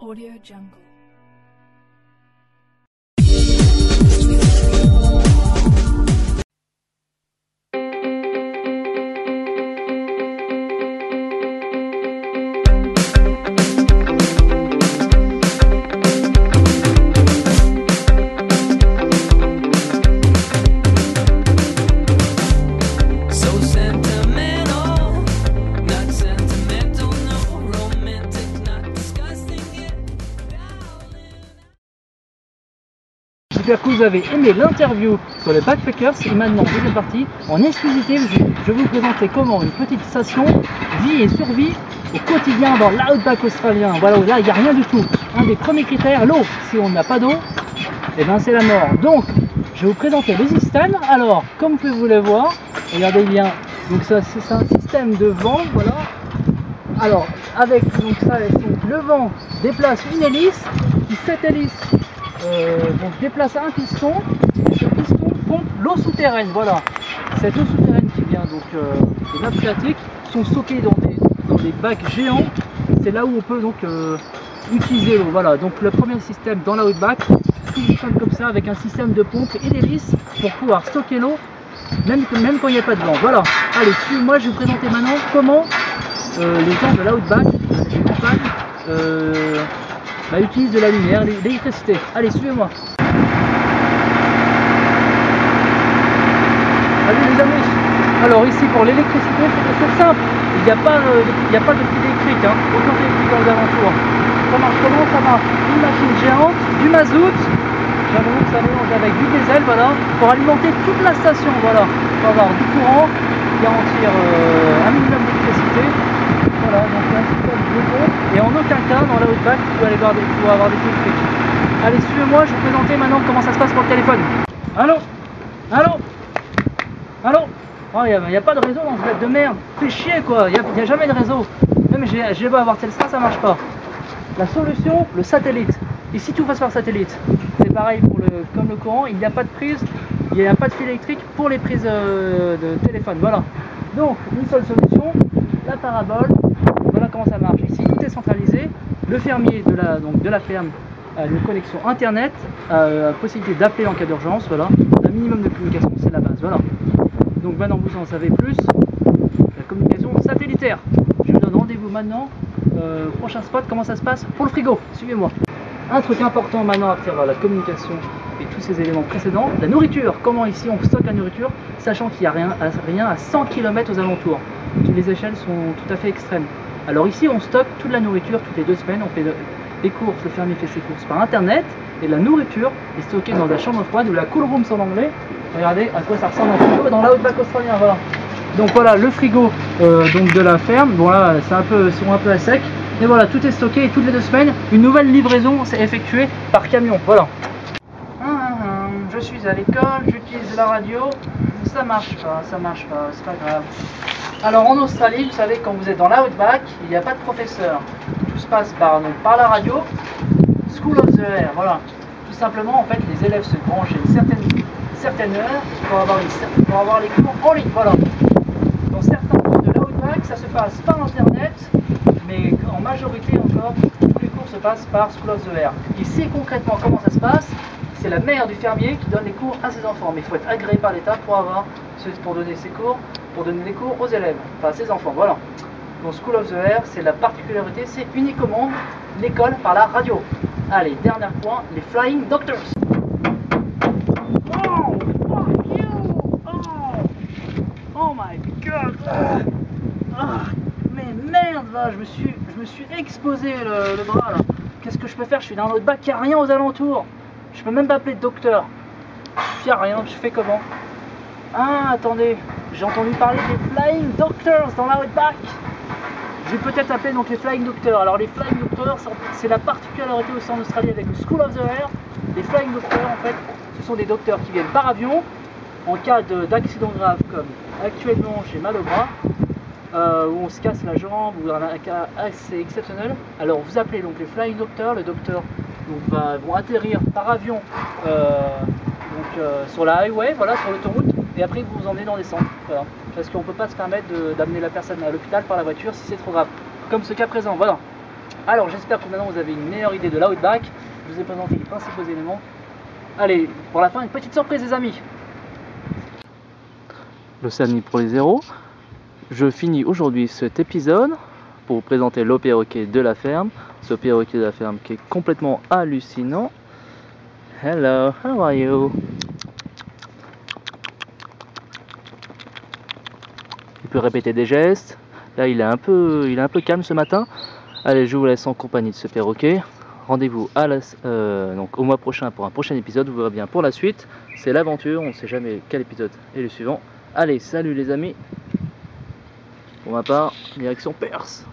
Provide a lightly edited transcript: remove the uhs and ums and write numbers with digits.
Audio Jungle. J'espère que vous avez aimé l'interview sur les backpackers et maintenant, deuxième partie, en exclusivité, je vais vous présenter comment une petite station vit et survit au quotidien dans l'outback australien. Voilà, là il n'y a rien du tout. Un des premiers critères, l'eau. Si on n'a pas d'eau, eh ben c'est la mort. Donc, je vais vous présenter le système. Alors, comme vous pouvez le voir, regardez bien, donc ça c'est un système de vent, voilà. Alors, avec donc ça, le vent déplace une hélice, qui cette hélice donc déplace un piston, et ce piston pompe l'eau souterraine. Voilà, cette eau souterraine qui vient donc des nappes phréatiques sont stockées dans des bacs géants. C'est là où on peut donc utiliser l'eau. Voilà, donc le premier système dans la outback fonctionne comme ça avec un système de pompe et d'hélice pour pouvoir stocker l'eau même quand il n'y a pas de vent. Voilà, allez, moi je vais vous présenter maintenant comment les gens de l'outback, des campagnes, utilise de la lumière, l'électricité. Allez, suivez-moi. Allez les amis. Alors ici pour l'électricité, c'est simple. Il n'y a pas de fil électrique, aucun électrique dans les alentours. Ça marche comment? Ça marche une machine géante, du mazout. J'avoue que ça mélange avec du diesel, voilà, pour alimenter toute la station. Voilà, pour avoir du courant, garantir un minimum d'électricité. Voilà, donc un système de pompe, et en aucun cas dans la outback tu dois avoir des fils électriques. Allez, suivez-moi, je vais vous présenter maintenant comment ça se passe pour le téléphone. Allô? Allô? Allô? Oh, il n'y a pas de réseau dans ce bled de merde. Fais chier quoi, il n'y a jamais de réseau. Même j'ai beau avoir Telstra, ça marche pas. La solution, le satellite. Ici tout passe par satellite. C'est pareil comme le courant, il n'y a pas de prise, il n'y a pas de fil électrique pour les prises de téléphone. Voilà. Donc une seule solution, la parabole. Voilà comment ça marche. Ici tout est centralisé. Le fermier de la ferme a une connexion internet, la possibilité d'appeler en cas d'urgence. Voilà. Un minimum de communication, c'est la base. Voilà. Donc maintenant vous en savez plus. La communication satellitaire. Je vous donne rendez-vous maintenant. Prochain spot, comment ça se passe pour le frigo. Suivez-moi. Un truc important maintenant après avoir la communication et tous ces éléments précédents, la nourriture. Comment ici on stocke la nourriture, sachant qu'il n'y a rien à 100 km aux alentours. Les échelles sont tout à fait extrêmes. Alors ici on stocke toute la nourriture toutes les 2 semaines, on fait les courses, le fermier fait ses courses par internet, et la nourriture est stockée dans la chambre froide ou la cool room en anglais. Regardez à quoi ça ressemble un frigo dans l'outback australien. Voilà. Donc voilà le frigo donc de la ferme. Bon là c'est un peu à sec. Et voilà, tout est stocké et toutes les 2 semaines, une nouvelle livraison s'est effectuée par camion. Voilà. Je suis à l'école, j'utilise la radio, ça marche pas, c'est pas grave. Alors en Australie, vous savez, quand vous êtes dans l'outback, il n'y a pas de professeur. Tout se passe par la radio, School of the Air, voilà. Tout simplement, en fait, les élèves se branchent à une certaine heure pour avoir les cours en ligne, voilà. Dans certains cours de l'outback, ça se passe par internet, mais en majorité encore, tous les cours se passent par School of the Air. Ici, concrètement, comment ça se passe? C'est la mère du fermier qui donne les cours à ses enfants, mais il faut être agréé par l'État pour donner ses cours, pour donner les cours aux élèves, enfin à ses enfants, voilà. Donc School of the Air, c'est la particularité, c'est uniquement l'école par la radio. Allez, dernier point, les Flying Doctors. Oh, fuck you! Oh my god! Mais merde, là, je me suis exposé le bras là. Qu'est-ce que je peux faire? Je suis dans un outback, il n'y a rien aux alentours. Je peux même pas appeler de docteur. Il n'y a rien, je fais comment? Ah, attendez, j'ai entendu parler des Flying Doctors dans l'outback. Je vais peut-être appeler donc les Flying Doctors. Alors les Flying Doctors, c'est la particularité aussi en Australie avec le School of the Air. Les Flying Doctors, en fait, ce sont des docteurs qui viennent par avion en cas d'accident grave, comme actuellement j'ai mal au bras, où on se casse la jambe, ou un cas assez exceptionnel. Alors vous appelez donc les Flying Doctors. Le docteur vont atterrir par avion sur la highway, voilà, sur l'autoroute, et après vous vous emmenez dans les centres, voilà. Parce qu'on ne peut pas se permettre d'amener la personne à l'hôpital par la voiture si c'est trop grave, comme ce cas présent, voilà. Alors j'espère que maintenant vous avez une meilleure idée de l'Outback. Je vous ai présenté les principaux éléments. Allez, pour la fin, une petite surprise les amis. L'Océanie pour les zéros. Je finis aujourd'hui cet épisode pour vous présenter le perroquet de la ferme. Ce perroquet de la ferme qui est complètement hallucinant. Hello, how are you? Il peut répéter des gestes. Là, il est un peu calme ce matin. Allez, je vous laisse en compagnie de ce perroquet. Rendez-vous donc au mois prochain pour un prochain épisode. Vous verrez bien pour la suite. C'est l'aventure, on ne sait jamais quel épisode est le suivant. Allez, salut les amis. Pour ma part, direction Perse.